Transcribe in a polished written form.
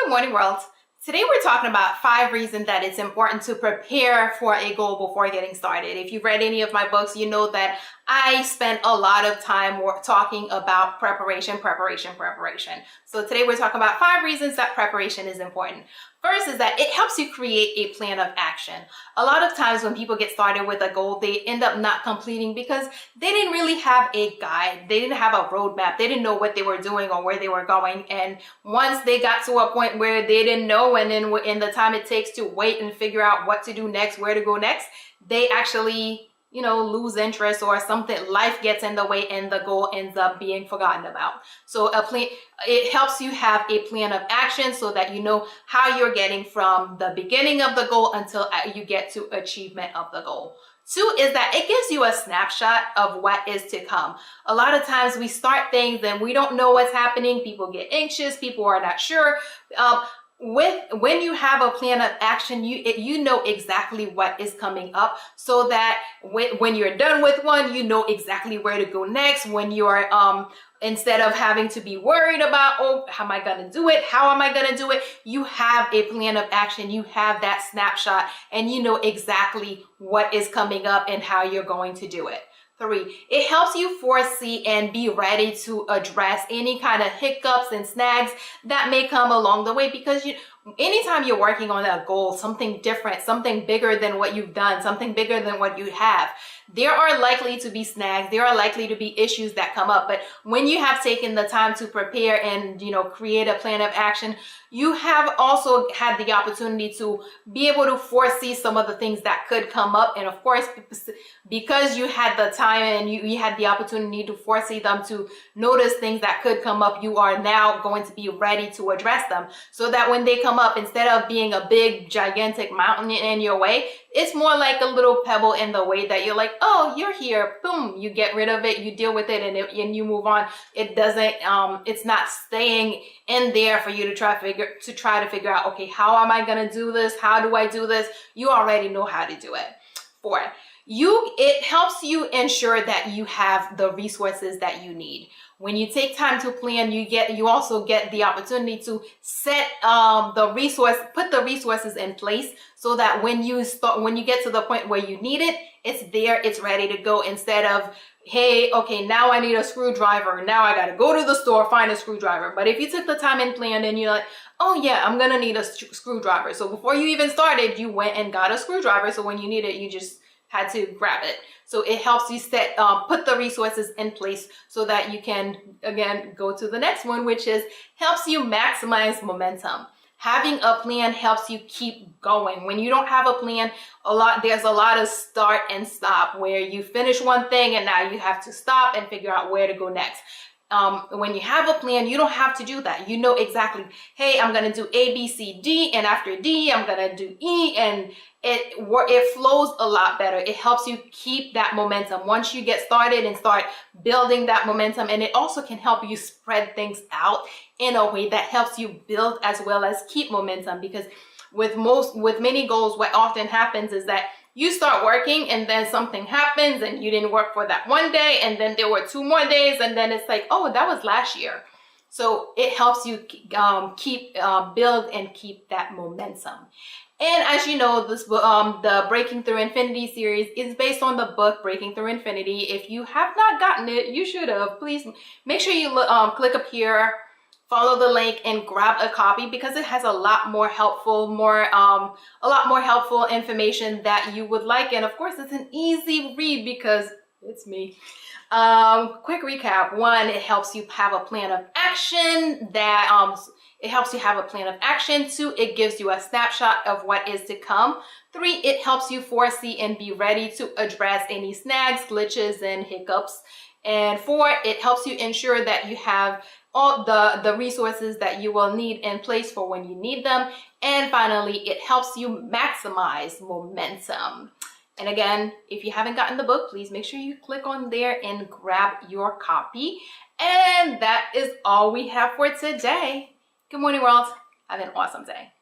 Good morning, world. Today we're talking about 5 reasons that it's important to prepare for a goal before getting started. If you've read any of my books, you know that I spent a lot of time talking about preparation. So today we're talking about 5 reasons that preparation is important. First is that it helps you create a plan of action. A lot of times when people get started with a goal, they end up not completing because they didn't really have a guide. They didn't have a roadmap. They didn't know what they were doing or where they were going. And once they got to a point where they didn't know, and then in the time it takes to wait and figure out what to do next, where to go next, they actually lose interest or something, life gets in the way and the goal ends up being forgotten about. So it helps you have a plan of action so that you know how you're getting from the beginning of the goal until you get to achievement of the goal. 2 is that it gives you a snapshot of what is to come. A lot of times we start things and we don't know what's happening. People get anxious. People are not sure. When you have a plan of action, you know exactly what is coming up, so that when you're done with one, you know exactly where to go next. When you're instead of having to be worried about, oh, how am I going to do it? How am I going to do it? You have a plan of action. You have that snapshot and you know exactly what is coming up and how you're going to do it. 3, it helps you foresee and be ready to address any kind of hiccups and snags that may come along the way, because anytime you're working on a goal, something different, something bigger than what you've done, something bigger than what you have, there are likely to be snags, there are likely to be issues that come up. But when you have taken the time to prepare and create a plan of action, you have also had the opportunity to be able to foresee some of the things that could come up. And of course, because you had the time and you had the opportunity to foresee them, to notice things that could come up, you are now going to be ready to address them, so that when they come up, instead of being a big gigantic mountain in your way, it's more like a little pebble in the way that you're like, oh, you're here, boom, you get rid of it, you deal with it, and you move on. It doesn't it's not staying in there for you to try to figure out, okay, how am I going to do this? How do I do this? You already know how to do it. 4, it helps you ensure that you have the resources that you need. When you take time to plan, you also get the opportunity to set put the resources in place, so that when you get to the point where you need it, it's there, it's ready to go, instead of, hey, okay, now I need a screwdriver. Now I got to go to the store, find a screwdriver. But if you took the time and planned and you're like, oh yeah, I'm going to need a screwdriver. So before you even started, you went and got a screwdriver. So when you need it, you just had to grab it. So it helps you put the resources in place so that you can, again, go to the next one, which is helps you maximize momentum. Having a plan helps you keep going. When you don't have a plan, there's a lot of start and stop, where you finish one thing and now you have to stop and figure out where to go next. When you have a plan, you don't have to do that. You know exactly, hey, I'm going to do A, B, C, D, and after D, I'm going to do E, and it flows a lot better. It helps you keep that momentum once you get started and start building that momentum. And it also can help you spread things out in a way that helps you build as well as keep momentum, because with many goals, what often happens is that you start working and then something happens and you didn't work for that one day, and then there were 2 more days, and then it's like, oh, that was last year. So it helps you build and keep that momentum. And as you know, this the Breaking Through Infinity series is based on the book Breaking Through Infinity. If you have not gotten it, you should have. Please make sure you click up here, follow the link, and grab a copy, because it has a lot more helpful information that you would like. And of course, it's an easy read because it's me. Quick recap: 1, it helps you have a plan of action. It helps you have a plan of action. 2, it gives you a snapshot of what is to come. 3, it helps you foresee and be ready to address any snags, glitches, and hiccups. And 4, it helps you ensure that you have all the resources that you will need in place for when you need them. And finally, it helps you maximize momentum. And again, if you haven't gotten the book, please make sure you click on there and grab your copy. And that is all we have for today. Good morning, world. Have an awesome day.